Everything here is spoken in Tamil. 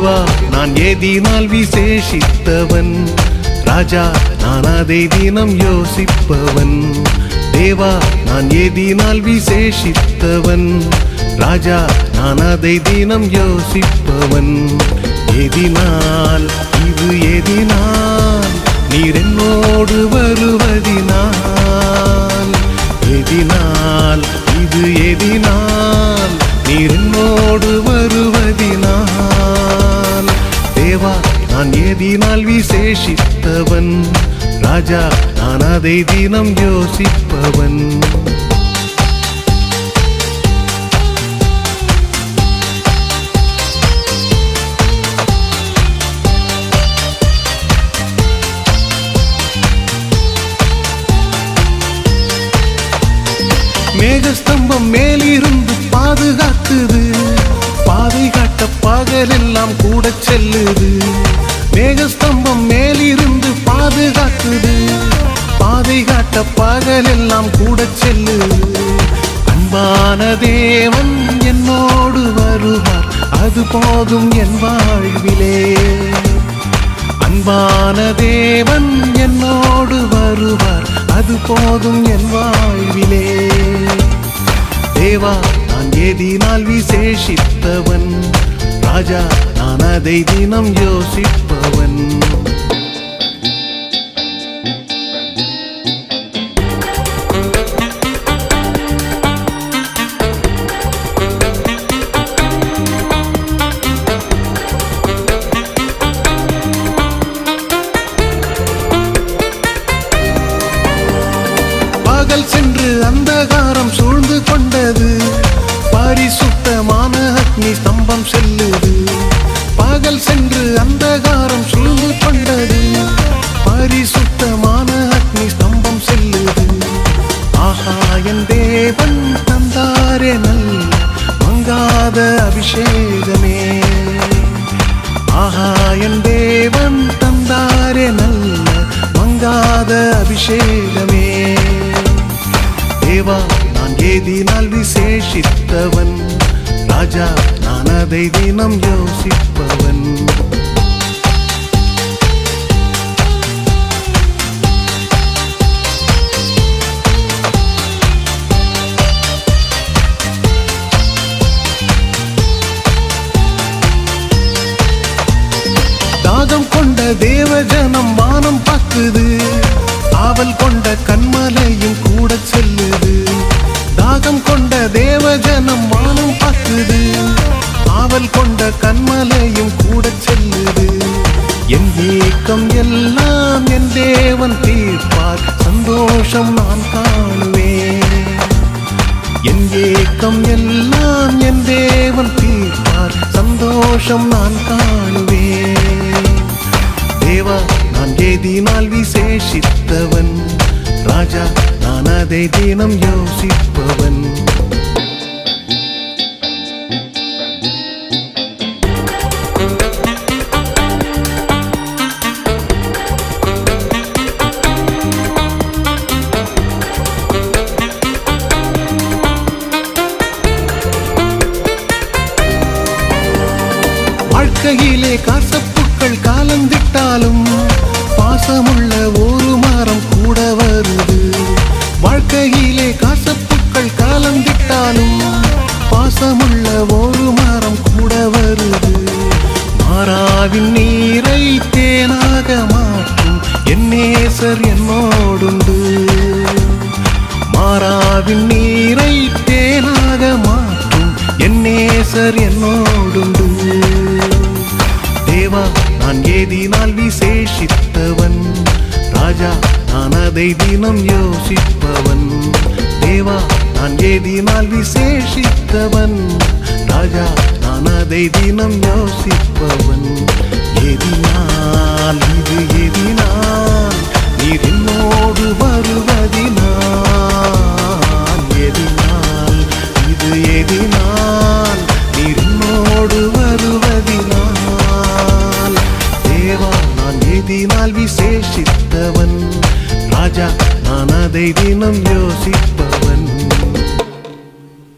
தேவா நான் ஏதினால் விசேஷித்தவன், ராஜா நான் அதை தினம் யோசிப்பவன். தேவா நான் ஏதினால் விசேஷித்தவன், ராஜா நான் அதை தினம் யோசிப்பவன். ஏதினால் இது ஏதினால் நீர் என்னோடு வருவதினால், ஏதினால் இது ஏதினால் நீர் என்னோடு வருவதினால். தேவா நான் ஏதினால் விசேஷித்தவன், ராஜா நான் அதை தினம் யோசிப்பவன். மேகஸ்தம்பம் மேலிருந்து பாதுகாக்குது, பாதை காட்ட பகலெல்லாம் கூட செல்லுது. மேகஸ்தம்பம் மேலிருந்து பாதுகாக்குது, பாதை காட்ட பகலெல்லாம் கூட செல்லுது. அன்பான தேவன் என்னோடு வருவார், அது போதும் என் வாழ்விலே. அன்பான தேவன் என்னோடு வருவார், அது போதும் என் வாழ்விலே. தேவா நான் ஏதினால் விசேஷித்தவன், ராஜா நான் அதை தினம் யோசிப்பவன். பகல் சென்று அந்தகாரம் சூழ்ந்து கொண்டது, பரிசுத்தமான அக்னி ஸ்தம்பம் செல்லுது. பகல் சென்று அந்தகாரம் சூழ்ந்து கொண்டது, பரிசுத்தமான அக்னி ஸ்தம்பம் செல்லுது. ஆஹா என் தேவன் தந்தாரே நல்ல மங்காத அபிஷேகமே, ஆஹா என் தேவன் தந்தாரே நல்ல மங்காத அபிஷேகமே. தேவா நான் ஏதினால் விசேஷித்தவன், ராஜா நான் அதை தினம் யோசிப்பவன். தாகம் கொண்ட தேவஜனம் வானம் பார்க்குது, ஆவல் கொண்ட கண்மலையும் கூட செல்லுது. தாகம் கொண்ட தேவஜனம் வானம் பார்க்குது, ஆவல் கொண்ட கண்மலையும் கூட செல்லுது. என் ஏக்கம் எல்லாம் என் தேவன் தீர்ப்பார், சந்தோஷம் நான் காணுவேன். என் ஏக்கம் எல்லாம் என் தேவன் தீர்ப்பார், சந்தோஷம் நான் காணுவேன். தேவா நான் ஏதினால் விசேஷித்தவன், ராஜா நான் அதை தினம் யோசிப்பவன். வாழ்க்கையிலே காசப்புக்கள் காலந்திட்டாலும், பாசமுள்ள ஒரு மரம் கூட வருது. வாழ்க்கையிலே காசப்புக்கள் காலந்திட்டாலும், பாசமுள்ள ஒரு மரம் கூட வருது. மாறாவின் நீரை தேனாக மாற்றும் என் நேசர் என்னோடுண்டு, மாறாவின் நீரை தேனாக மாற்றும் என் நேசர் என்னோடுண்டு. தேவா நான் ஏதினால் விசேஷித்தவன், ராஜா நான் அதை தினம் யோசிப்பவன். தேவா நான் ஏதினால் விசேஷித்தவன், ராஜா நான் அதை தினம் யோசிப்பவன். ஏதினால் இது ஏதினால் நீர் என்னோடு வருவதினால், ஏதினால் இது ஏதினால் நீர் என்னோடு வருவதினால். தேவா நான் ஏதினால் விசேஷித்தவன், ராஜா நான் அதை தினம் யோசிப்பவன்.